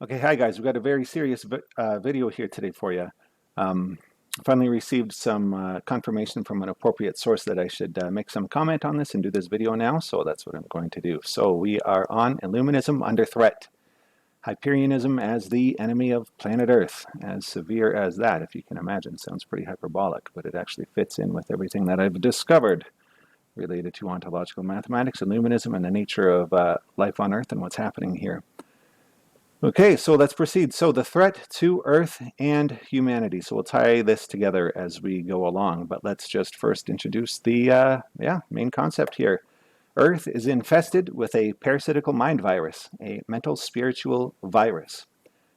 Okay, hi guys. We've got a very serious video here today for you. Finally received some confirmation from an appropriate source that I should make some comment on this and do this video now, so that's what I'm going to do. So we are on Illuminism under threat. Hyperianism as the enemy of planet Earth. As severe as that, if you can imagine. Sounds pretty hyperbolic, but it actually fits in with everything that I've discovered related to ontological mathematics, Illuminism, and the nature of life on Earth and what's happening here. Okay, so let's proceed. So the threat to Earth and humanity. So we'll tie this together as we go along, but let's just first introduce the main concept here. Earth is infested with a parasitical mind virus, a mental spiritual virus.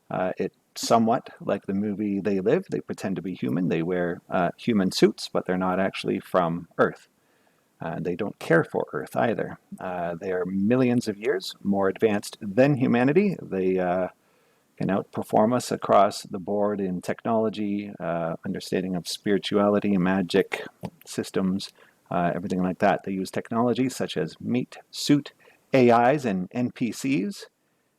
It somewhat like the movie They Live. They pretend to be human. They wear human suits, but they're not actually from Earth. They don't care for Earth either. They are millions of years more advanced than humanity. They can outperform us across the board in technology, understanding of spirituality, magic, systems, everything like that. They use technology such as meat, suit, AIs, and NPCs,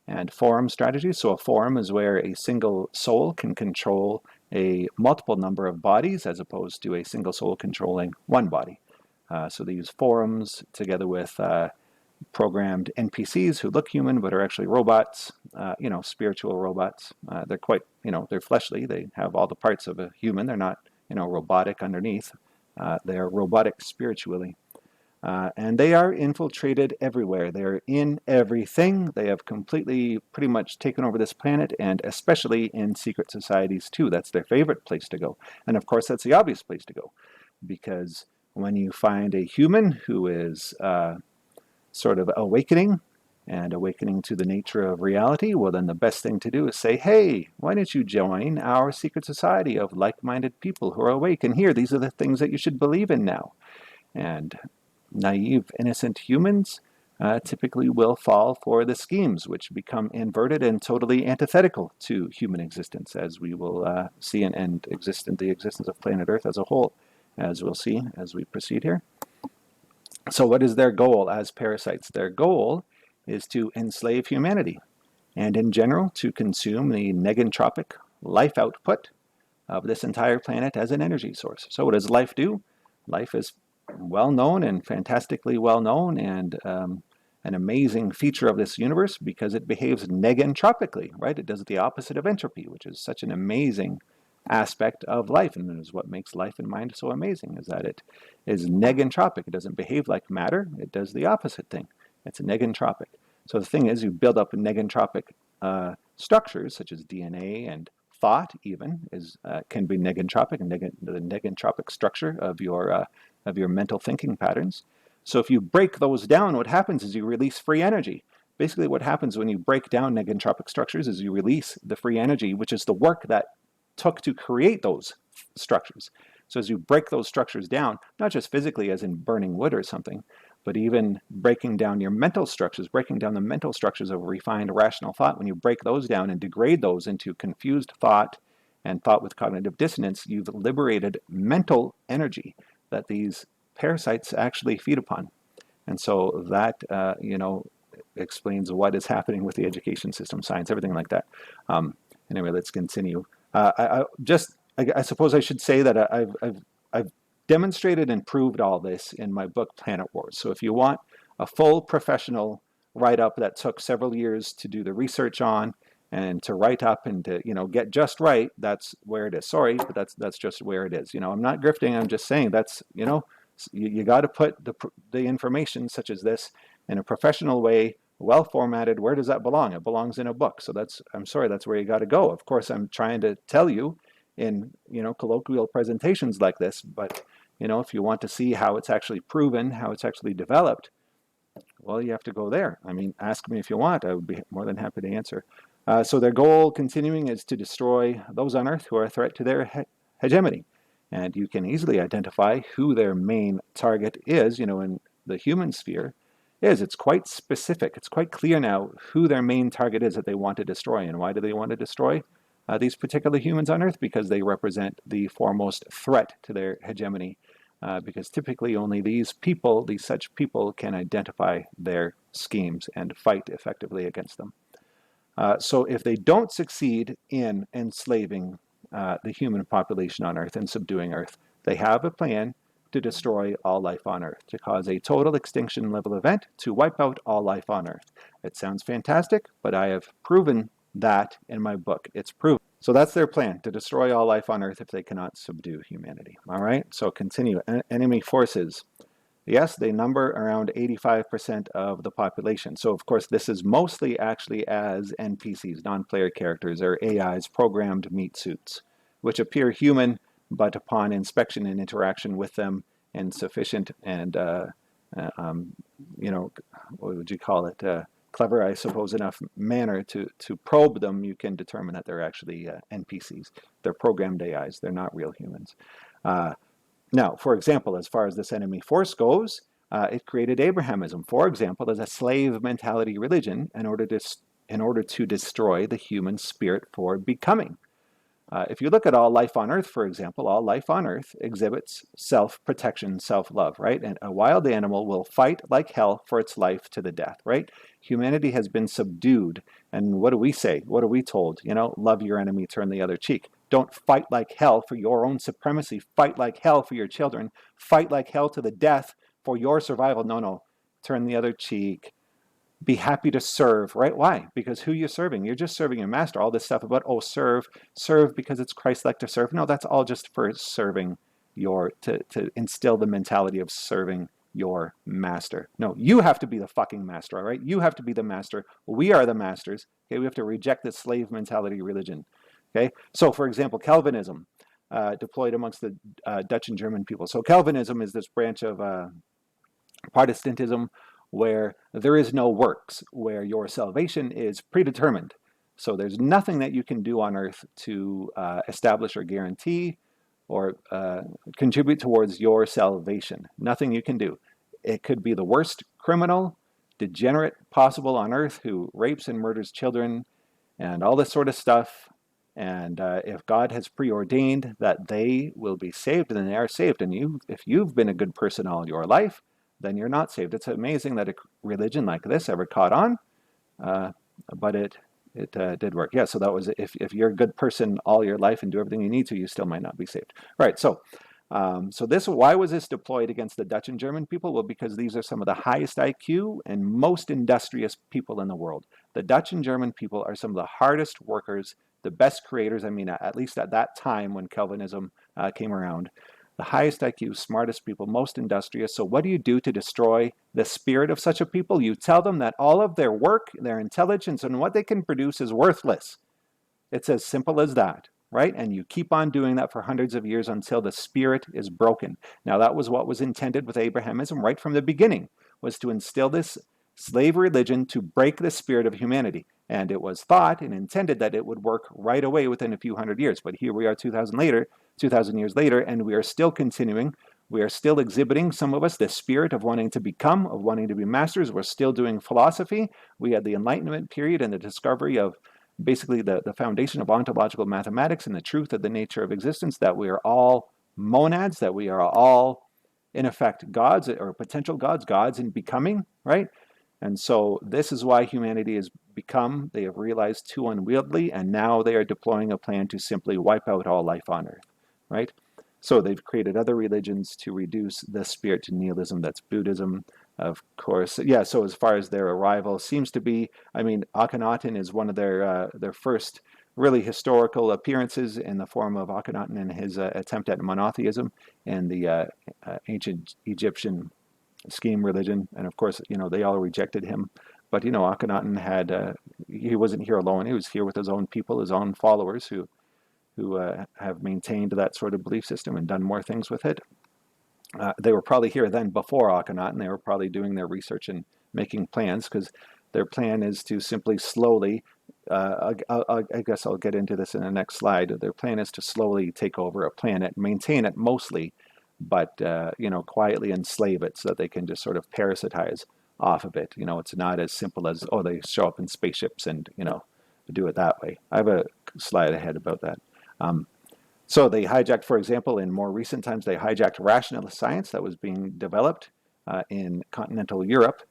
and forum strategies. So a forum is where a single soul can control a multiple number of bodies as opposed to a single soul controlling one body. So they use forums together with programmed NPCs who look human but are actually robots, spiritual robots. They're quite, they're fleshly. They have all the parts of a human. They're not, robotic underneath. They're robotic spiritually. And they are infiltrated everywhere. They're in everything. They have completely, pretty much taken over this planet, and especially in secret societies too. That's their favorite place to go. And of course, that's the obvious place to go, because when you find a human who is sort of awakening and awakening to the nature of reality, well, then the best thing to do is say, hey, why don't you join our secret society of like-minded people who are awake? And here, these are the things that you should believe in now. And naive, innocent humans typically will fall for the schemes, which become inverted and totally antithetical to human existence, as we will see and exist in the existence of planet Earth as a whole, as we'll see as we proceed here. So what is their goal as parasites? Their goal is to enslave humanity, and in general to consume the negentropic life output of this entire planet as an energy source. So what does life do? Life is well known and fantastically well known, and an amazing feature of this universe because it behaves negentropically, right? It does the opposite of entropy, which is such an amazing aspect of life, and is what makes life and mind so amazing, is that it is negentropic. It doesn't behave like matter. It does the opposite thing. It's negentropic. So the thing is, you build up negentropic structures such as DNA, and thought even can be negentropic, and the negentropic structure of your mental thinking patterns. So if you break those down, what happens is you release free energy. Basically, what happens when you break down negentropic structures is you release the free energy, which is the work that took to create those structures. So as you break those structures down, not just physically as in burning wood or something, but even breaking down your mental structures, breaking down the mental structures of refined rational thought, when you break those down and degrade those into confused thought and thought with cognitive dissonance, you've liberated mental energy that these parasites actually feed upon. And so that, explains what is happening with the education system, science, everything like that. Anyway, let's continue. I suppose I should say that I've demonstrated and proved all this in my book, Planet Wars. So if you want a full professional write-up that took several years to do the research on and to write up and to, get just right, that's where it is. Sorry, but that's just where it is. I'm not grifting. I'm just saying that's, you got to put the information such as this in a professional way, well formatted. Where does that belong? It belongs in a book. So I'm sorry, that's where you got to go. Of course, I'm trying to tell you in, colloquial presentations like this, but, if you want to see how it's actually proven, how it's actually developed, well, you have to go there. I mean, ask me if you want. I would be more than happy to answer. So their goal, continuing, is to destroy those on Earth who are a threat to their hegemony. And you can easily identify who their main target is, in the human sphere. It's quite specific. It's quite clear now who their main target is that they want to destroy. And why do they want to destroy these particular humans on Earth? Because they represent the foremost threat to their hegemony. Because typically only these such people can identify their schemes and fight effectively against them. So if they don't succeed in enslaving the human population on Earth and subduing Earth, they have a plan to destroy all life on Earth, to cause a total extinction level event, to wipe out all life on Earth. It sounds fantastic, but I have proven that in my book. It's proven. So that's their plan, to destroy all life on Earth if they cannot subdue humanity. All right, so continue. Enemy forces. Yes, they number around 85% of the population. So, of course, this is mostly actually as NPCs, non-player characters, or AIs, programmed meat suits, which appear human, but upon inspection and interaction with them in sufficient and, what would you call it, clever, I suppose, enough manner to probe them, you can determine that they're actually NPCs. They're programmed AIs. They're not real humans. Now, for example, as far as this enemy force goes, it created Abrahamism, for example, as a slave mentality religion in order to destroy the human spirit for becoming. If you look at all life on Earth, for example, all life on Earth exhibits self-protection, self-love, right? And a wild animal will fight like hell for its life to the death, right? Humanity has been subdued. And what do we say? What are we told? Love your enemy, turn the other cheek. Don't fight like hell for your own supremacy. Fight like hell for your children. Fight like hell to the death for your survival. No. Turn the other cheek. Be happy to serve, right? Why? Because who you're serving? You're just serving your master. All this stuff about, serve because it's Christ-like to serve. No, that's all just for serving to instill the mentality of serving your master. No, you have to be the fucking master, all right? You have to be the master. We are the masters. Okay, we have to reject this slave mentality religion. Okay, so for example, Calvinism, deployed amongst the Dutch and German people. So Calvinism is this branch of Protestantism where there is no works, where your salvation is predetermined. So there's nothing that you can do on earth to establish or guarantee or contribute towards your salvation. Nothing you can do. It could be the worst criminal, degenerate possible on earth who rapes and murders children and all this sort of stuff. And if God has preordained that they will be saved, then they are saved. And if you've been a good person all your life, then you're not saved. It's amazing that a religion like this ever caught on, but it did work. Yeah, so that was, if you're a good person all your life and do everything you need to, you still might not be saved. Right, so why was this deployed against the Dutch and German people? Well, because these are some of the highest IQ and most industrious people in the world. The Dutch and German people are some of the hardest workers, the best creators, I mean, at least at that time when Calvinism came around. The highest IQ, smartest people, most industrious. So what do you do to destroy the spirit of such a people? You tell them that all of their work, their intelligence, and what they can produce is worthless. It's as simple as that, right? And you keep on doing that for hundreds of years until the spirit is broken. Now, that was what was intended with Abrahamism right from the beginning, was to instill this slave religion to break the spirit of humanity. And it was thought and intended that it would work right away within a few hundred years. But here we are 2,000 years later, and we are still continuing. We are still exhibiting, some of us, the spirit of wanting to become, of wanting to be masters. We're still doing philosophy. We had the Enlightenment period and the discovery of basically the foundation of ontological mathematics and the truth of the nature of existence, that we are all monads, that we are all, in effect, gods or potential gods in becoming, right? And so this is why humanity has become, they have realized, too unwieldy, and now they are deploying a plan to simply wipe out all life on Earth, right? So they've created other religions to reduce the spirit to nihilism. That's Buddhism, of course. Yeah, so as far as their arrival seems to be, I mean, Akhenaten is one of their first really historical appearances in the form of Akhenaten and his attempt at monotheism and the ancient Egyptian scheme religion. And of course, they all rejected him. But, Akhenaten he wasn't here alone. He was here with his own people, his own followers who have maintained that sort of belief system and done more things with it. They were probably here then before Akhenaten. They were probably doing their research and making plans, because their plan is to simply slowly, I guess I'll get into this in the next slide. Their plan is to slowly take over a planet, maintain it mostly, but quietly enslave it so that they can just sort of parasitize off of it. It's not as simple as, they show up in spaceships and, do it that way. I have a slide ahead about that. So they hijacked, for example, in more recent times, they hijacked rationalist science that was being developed in continental Europe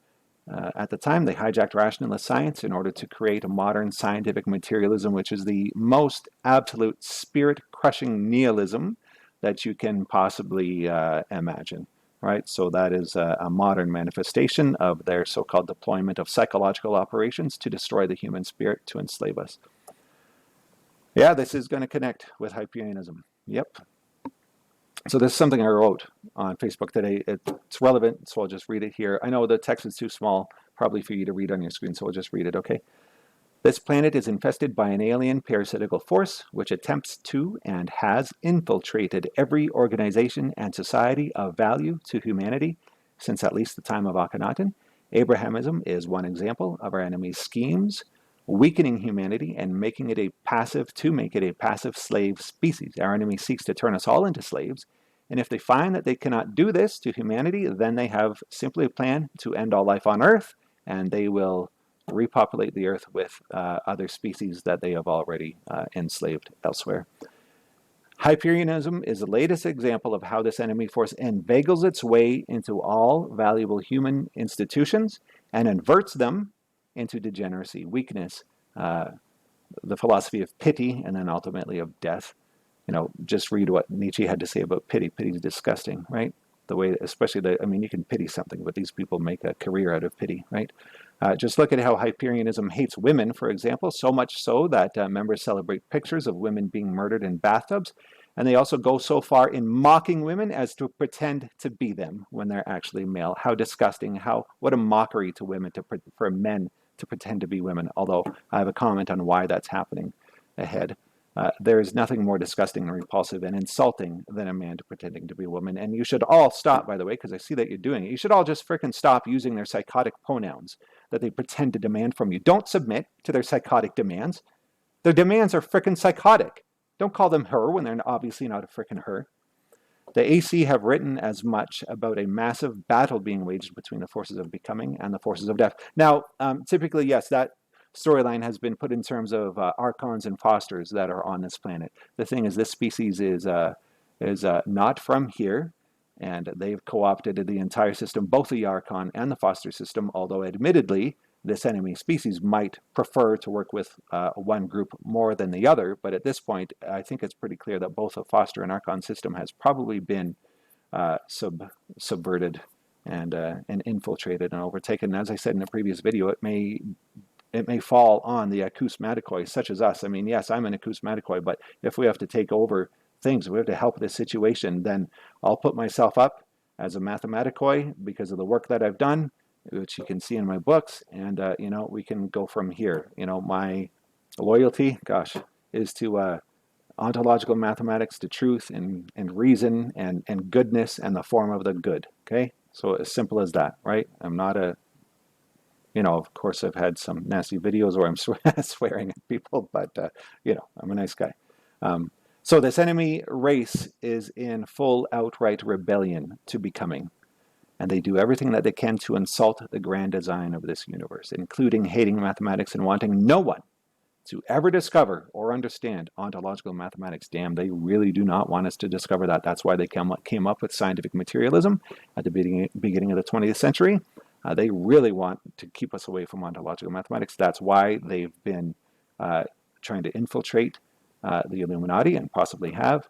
At the time, they hijacked rationalist science in order to create a modern scientific materialism, which is the most absolute spirit-crushing nihilism that you can possibly imagine, right? So that is a modern manifestation of their so-called deployment of psychological operations to destroy the human spirit, to enslave us. Yeah, this is going to connect with Hyperianism. Yep. So this is something I wrote on Facebook today. It's relevant, so I'll just read it here. I know the text is too small, probably for you to read on your screen, so I'll just read it, okay? This planet is infested by an alien parasitical force which attempts to and has infiltrated every organization and society of value to humanity since at least the time of Akhenaten. Abrahamism is one example of our enemy's schemes, weakening humanity and making it a passive slave species. Our enemy seeks to turn us all into slaves, and if they find that they cannot do this to humanity, then they have simply a plan to end all life on Earth, and they will repopulate the Earth with other species that they have already enslaved elsewhere. Hyperianism is the latest example of how this enemy force inveigles its way into all valuable human institutions and inverts them into degeneracy, weakness, the philosophy of pity, and then ultimately of death. You know, just read what Nietzsche had to say about pity. Pity is disgusting, right? The way, especially I mean, you can pity something, but these people make a career out of pity, right? Just look at how Hyperianism hates women, for example, so much so that members celebrate pictures of women being murdered in bathtubs. And they also go so far in mocking women as to pretend to be them when they're actually male. How disgusting, what a mockery to women, for men to pretend to be women. Although I have a comment on why that's happening ahead. There is nothing more disgusting and repulsive and insulting than a man pretending to be a woman. And you should all stop, by the way, because I see that you're doing it. You should all just frickin' stop using their psychotic pronouns that they pretend to demand from you. Don't submit to their psychotic demands. Their demands are frickin' psychotic. Don't call them her when they're obviously not a frickin' her. The AC have written as much about a massive battle being waged between the forces of becoming and the forces of death. Now, typically, yes, that storyline has been put in terms of archons and fosters that are on this planet. The thing is, this species is not from here, and they've co-opted the entire system, both the archon and the foster system, although admittedly, this enemy species might prefer to work with one group more than the other. But at this point, I think it's pretty clear that both the foster and archon system has probably been subverted and infiltrated and overtaken. And as I said in a previous video, it may fall on the acousmaticoi such as us. I mean, yes, I'm an acousmaticoi, but if we have to take over things, we have to help this situation, then I'll put myself up as a mathematicoi because of the work that I've done, which you can see in my books, and you know, we can go from here. You know, my loyalty, gosh, is to ontological mathematics, to truth and reason and goodness and the form of the good. Okay, so as simple as that, right? I'm not a, you know, of course, I've had some nasty videos where I'm swearing at people, but you know, I'm a nice guy. So this enemy race is in full outright rebellion to becoming. And they do everything that they can to insult the grand design of this universe, including hating mathematics and wanting no one to ever discover or understand ontological mathematics. Damn, they really do not want us to discover that. That's why they came up with scientific materialism at the beginning of the 20th century. They really want to keep us away from ontological mathematics. That's why they've been trying to infiltrate the Illuminati, and possibly have.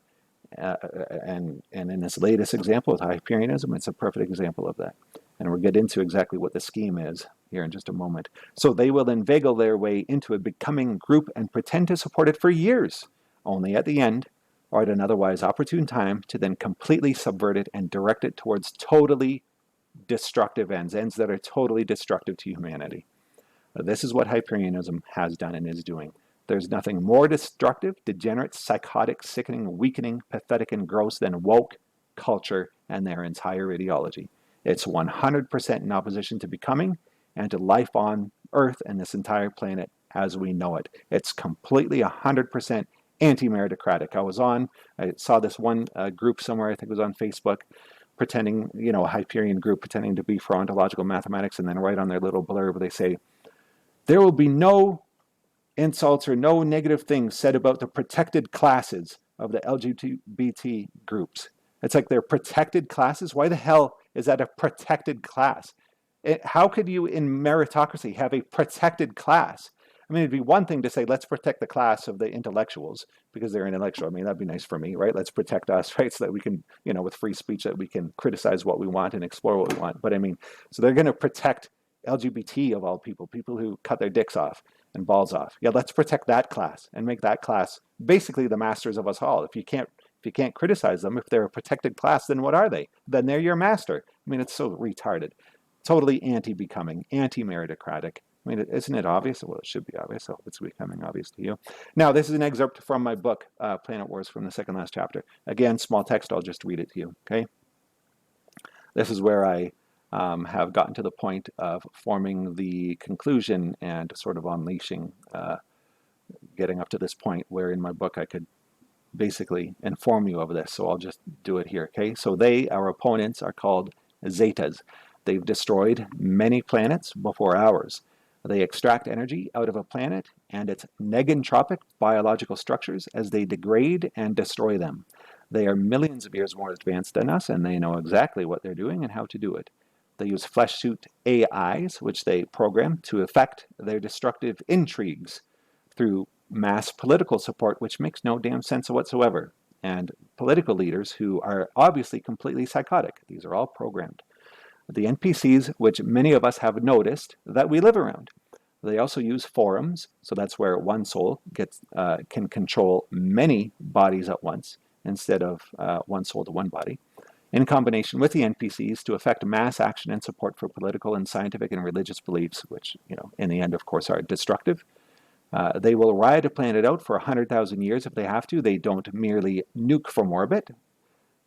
And in this latest example with Hyperianism, it's a perfect example of that. And we'll get into exactly what the scheme is here in just a moment. So they will inveigle their way into a becoming group and pretend to support it for years, only at the end, or at an otherwise opportune time, to then completely subvert it and direct it towards totally destructive ends that are totally destructive to humanity. This is what Hyperianism has done and is doing. There's nothing more destructive, degenerate, psychotic, sickening, weakening, pathetic, and gross than woke culture and their entire ideology. It's 100% in opposition to becoming and to life on Earth and this entire planet as we know it. It's completely 100% anti-meritocratic. I saw this one group somewhere, I think it was on Facebook, pretending, you know, a Hyperion group pretending to be for ontological mathematics, and then right on their little blurb they say, there will be no insults or no negative things said about the protected classes of the LGBT groups. It's like they're protected classes. Why the hell is that a protected class? How could you, in meritocracy, have a protected class? I mean, it'd be one thing to say, let's protect the class of the intellectuals because they're intellectual. I mean, that'd be nice for me, right? Let's protect us, right? So that we can, with free speech, that we can criticize what we want and explore what we want. But I mean, so they're going to protect LGBT of all people, people who cut their dicks off and balls off. Yeah, let's protect that class and make that class basically the masters of us all. If you can't criticize them, if they're a protected class, then what are they? Then they're your master. I mean, it's so retarded. Totally anti-becoming, anti-meritocratic. I mean, isn't it obvious? Well, it should be obvious. I hope it's becoming obvious to you. Now, this is an excerpt from my book, Planet Wars, from the second last chapter. Again, small text. I'll just read it to you, okay? This is where I have gotten to the point of forming the conclusion and sort of unleashing, getting up to this point where in my book I could basically inform you of this. So I'll just do it here, okay? So our opponents, are called Zetas. They've destroyed many planets before ours. They extract energy out of a planet and its negentropic biological structures as they degrade and destroy them. They are millions of years more advanced than us, and they know exactly what they're doing and how to do it. They use flesh suit AIs, which they program to effect their destructive intrigues through mass political support, which makes no damn sense whatsoever, and political leaders who are obviously completely psychotic. These are all programmed. The NPCs, which many of us have noticed that we live around. They also use forums, so that's where one soul can control many bodies at once instead of one soul to one body, in combination with the NPCs to effect mass action and support for political and scientific and religious beliefs, which, in the end, of course, are destructive. They will ride a planet out for 100,000 years if they have to. They don't merely nuke from orbit.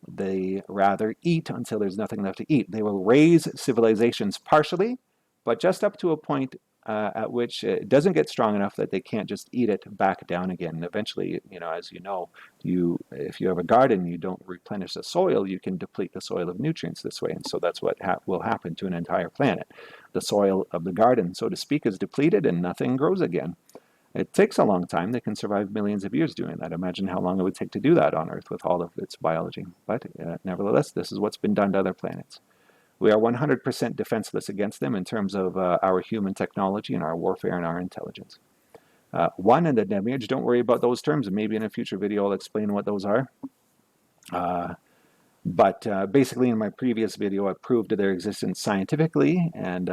They rather eat until there's nothing left to eat. They will raise civilizations partially, but just up to a point at which it doesn't get strong enough that they can't just eat it back down again. And eventually, as if you have a garden, you don't replenish the soil, you can deplete the soil of nutrients this way. And so that's what will happen to an entire planet. The soil of the garden, so to speak, is depleted and nothing grows again. It takes a long time. They can survive millions of years doing that. Imagine how long it would take to do that on Earth with all of its biology. But nevertheless, this is what's been done to other planets. We are 100% defenseless against them in terms of our human technology and our warfare and our intelligence. One and the demiurge, don't worry about those terms. Maybe in a future video I'll explain what those are. But basically in my previous video I proved their existence scientifically, and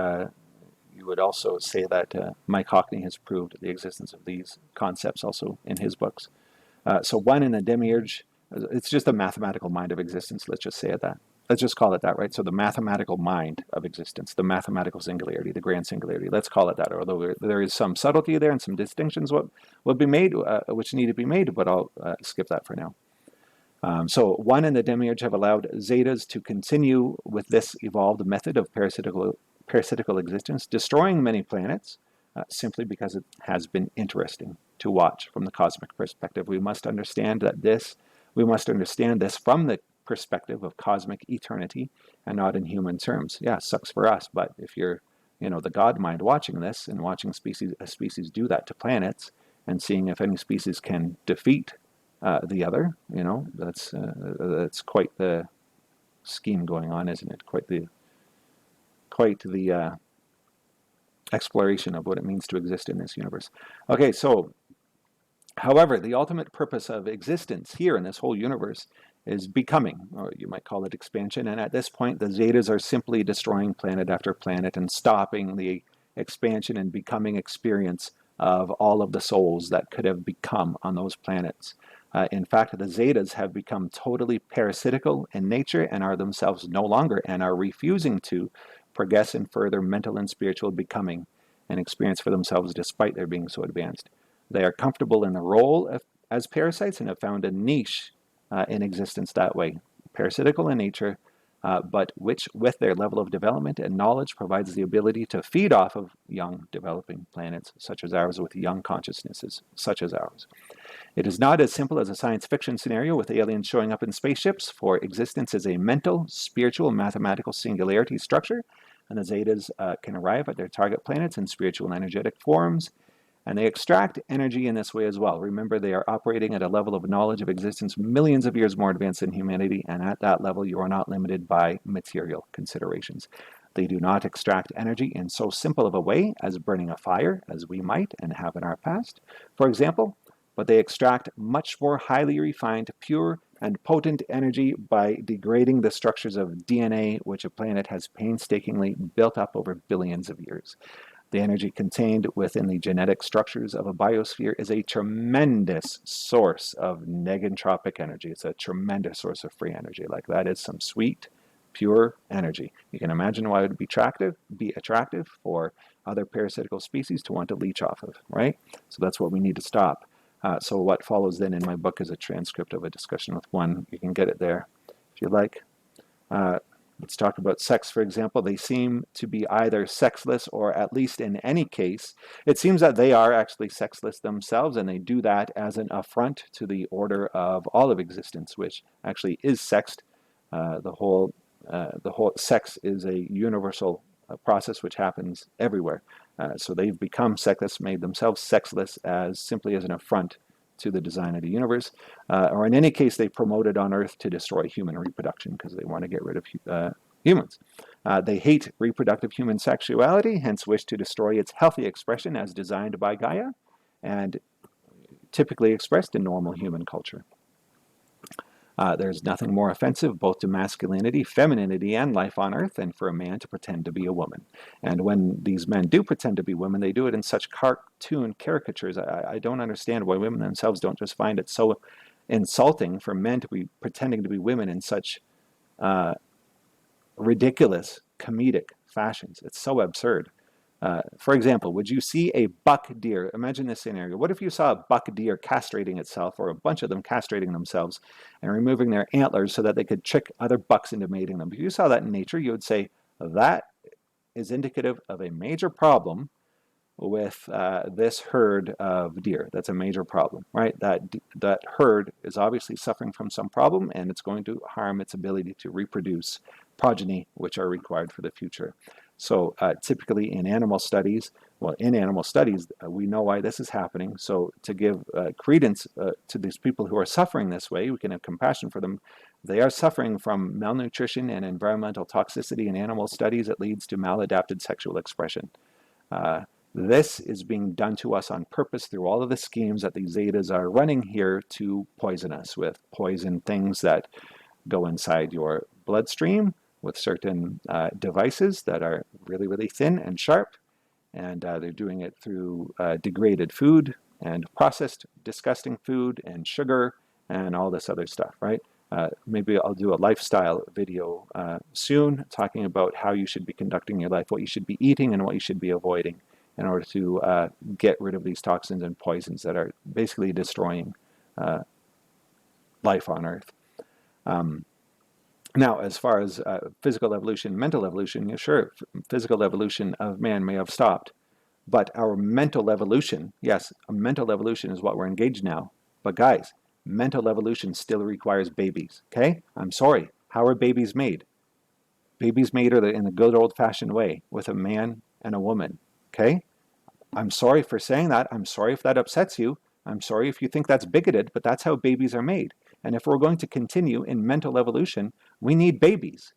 you would also say that Mike Hockney has proved the existence of these concepts also in his books. So one and the demiurge, it's just a mathematical mind of existence, let's just say it that. Let's just call it that, right? So the mathematical mind of existence, the mathematical singularity, the grand singularity, let's call it that, although there is some subtlety there and some distinctions will be made, which need to be made, but I'll skip that for now. So one and the demiurge have allowed Zetas to continue with this evolved method of parasitical existence, destroying many planets, simply because it has been interesting to watch from the cosmic perspective. We must understand this from the perspective of cosmic eternity and not in human terms. Yeah, sucks for us, but if you're, the God mind watching this and watching a species do that to planets and seeing if any species can defeat the other, that's quite the scheme going on, isn't it? Quite the exploration of what it means to exist in this universe. Okay, so, however, the ultimate purpose of existence here in this whole universe is becoming, or you might call it expansion, and at this point the Zetas are simply destroying planet after planet and stopping the expansion and becoming experience of all of the souls that could have become on those planets. In fact, the Zetas have become totally parasitical in nature and are themselves no longer, and are refusing to progress in further mental and spiritual becoming and experience for themselves despite their being so advanced. They are comfortable in the role as parasites and have found a niche in existence that way, parasitical in nature, but which, with their level of development and knowledge, provides the ability to feed off of young developing planets such as ours, with young consciousnesses such as ours. It is not as simple as a science fiction scenario with aliens showing up in spaceships, for existence is a mental, spiritual, mathematical singularity structure, and the Zetas can arrive at their target planets in spiritual and energetic forms, and they extract energy in this way as well. Remember, they are operating at a level of knowledge of existence millions of years more advanced than humanity, and at that level you are not limited by material considerations. They do not extract energy in so simple of a way as burning a fire, as we might and have in our past, for example, but they extract much more highly refined, pure, and potent energy by degrading the structures of DNA, which a planet has painstakingly built up over billions of years. The energy contained within the genetic structures of a biosphere is a tremendous source of negentropic energy. It's a tremendous source of free energy. Like, that is some sweet, pure energy. You can imagine why it would be attractive for other parasitical species to want to leech off of, right? So that's what we need to stop. So what follows then in my book is a transcript of a discussion with one. You can get it there if you like. Let's talk about sex, for example. They seem to be either sexless, or at least in any case, it seems that they are actually sexless themselves, and they do that as an affront to the order of all of existence, which actually is sexed. The whole sex is a universal process which happens everywhere. So they've become sexless, made themselves sexless as simply as an affront to the design of the universe, or in any case, they promoted on Earth to destroy human reproduction because they want to get rid of humans. They hate reproductive human sexuality, hence wish to destroy its healthy expression as designed by Gaia and typically expressed in normal human culture. There's nothing more offensive both to masculinity, femininity, and life on Earth than for a man to pretend to be a woman. And when these men do pretend to be women, they do it in such cartoon caricatures. I don't understand why women themselves don't just find it so insulting for men to be pretending to be women in such ridiculous, comedic fashions. It's so absurd. For example, would you see a buck deer? Imagine this scenario. What if you saw a buck deer castrating itself, or a bunch of them castrating themselves and removing their antlers so that they could trick other bucks into mating them? If you saw that in nature, you would say that is indicative of a major problem with this herd of deer. That's a major problem, right? That herd is obviously suffering from some problem, and it's going to harm its ability to reproduce progeny, which are required for the future. So typically in animal studies, we know why this is happening. So to give credence to these people who are suffering this way, we can have compassion for them. They are suffering from malnutrition and environmental toxicity in animal studies. It leads to maladapted sexual expression. This is being done to us on purpose through all of the schemes that these Zetas are running here to poison us with poison things that go inside your bloodstream with certain devices that are really, really thin and sharp. And they're doing it through degraded food and processed, disgusting food and sugar and all this other stuff, right? Maybe I'll do a lifestyle video soon talking about how you should be conducting your life, what you should be eating and what you should be avoiding in order to get rid of these toxins and poisons that are basically destroying life on Earth. Now, as far as physical evolution, mental evolution, sure, physical evolution of man may have stopped, but our mental evolution, yes, mental evolution is what we're engaged now. But guys, mental evolution still requires babies, okay? I'm sorry, how are babies made? Babies made are in the good old-fashioned way, with a man and a woman, okay? I'm sorry for saying that. I'm sorry if that upsets you. I'm sorry if you think that's bigoted, but that's how babies are made. And if we're going to continue in mental evolution, we need babies.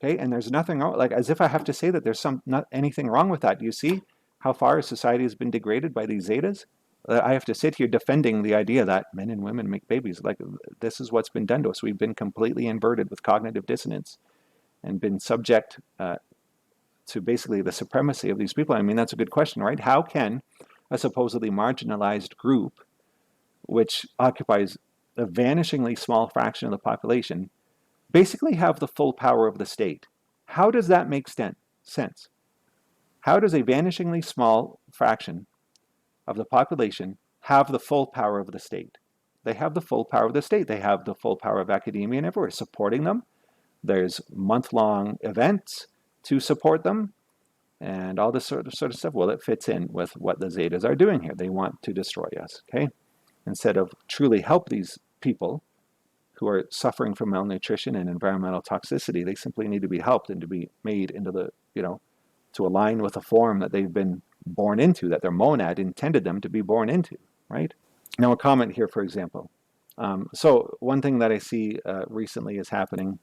Okay, and there's nothing wrong, like as if I have to say that there's not anything wrong with that. Do you see how far society has been degraded by these Zetas? I have to sit here defending the idea that men and women make babies. Like, this is what's been done to us. We've been completely inverted with cognitive dissonance and been subject to basically the supremacy of these people. I mean, that's a good question, right? How can a supposedly marginalized group, which occupies a vanishingly small fraction of the population, basically have the full power of the state? How does that make sense? How does a vanishingly small fraction of the population have the full power of the state? They have the full power of the state. They have the full power of academia and everywhere supporting them. There's month-long events to support them and all this sort of stuff. Well, it fits in with what the Zetas are doing here. They want to destroy us, okay? Instead of truly help these people who are suffering from malnutrition and environmental toxicity, they simply need to be helped and to be made into the, to align with the form that they've been born into, that their monad intended them to be born into, right? Now, a comment here, for example. So one thing that I see recently is happening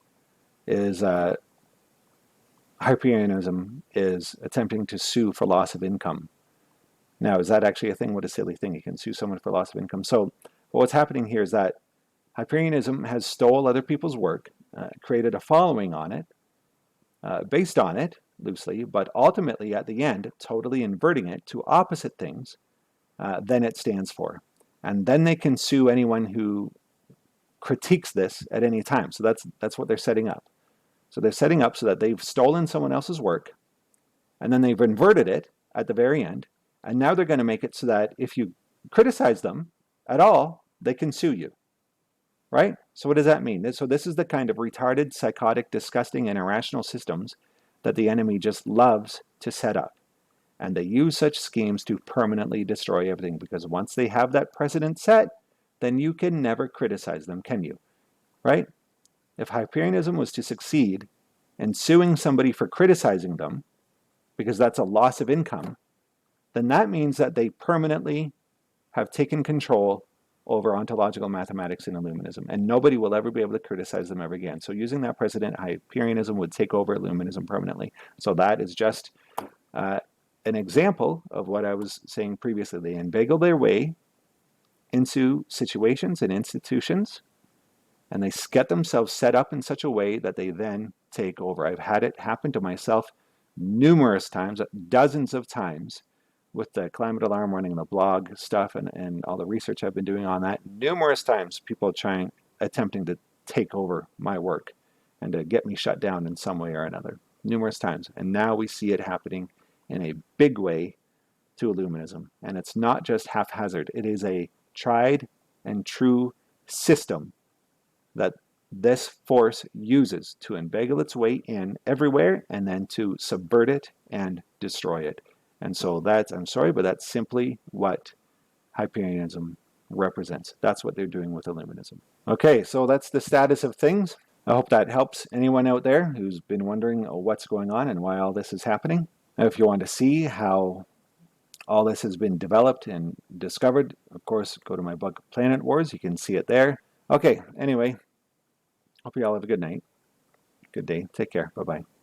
is Hyperianism is attempting to sue for loss of income. Now, is that actually a thing? What a silly thing. You can sue someone for loss of income. So what's happening here is that Hyperianism has stole other people's work, created a following on it, based on it, loosely, but ultimately at the end, totally inverting it to opposite things than it stands for. And then they can sue anyone who critiques this at any time. So that's what they're setting up. So they're setting up so that they've stolen someone else's work, and then they've inverted it at the very end, and now they're going to make it so that if you criticize them at all, they can sue you, right? So what does that mean? So this is the kind of retarded, psychotic, disgusting, and irrational systems that the enemy just loves to set up. And they use such schemes to permanently destroy everything, because once they have that precedent set, then you can never criticize them, can you? Right? If Hyperianism was to succeed in suing somebody for criticizing them, because that's a loss of income, then that means that they permanently have taken control over ontological mathematics and Illuminism, and nobody will ever be able to criticize them ever again. So using that precedent, Hyperianism would take over Illuminism permanently. So that is just an example of what I was saying previously. They inveigle their way into situations and institutions, and they get themselves set up in such a way that they then take over. I've had it happen to myself numerous times, dozens of times, with the climate alarm warning and the blog stuff and all the research I've been doing on that. Numerous times people attempting to take over my work and to get me shut down in some way or another. Numerous times. And now we see it happening in a big way to Illuminism. And it's not just haphazard. It is a tried and true system that this force uses to inveigle its way in everywhere and then to subvert it and destroy it. And so that's, I'm sorry, but that's simply what Hyperianism represents. That's what they're doing with Illuminism. Okay, so that's the status of things. I hope that helps anyone out there who's been wondering what's going on and why all this is happening. Now, if you want to see how all this has been developed and discovered, of course, go to my book, Planet Wars. You can see it there. Okay, anyway, hope you all have a good night. Good day. Take care. Bye-bye.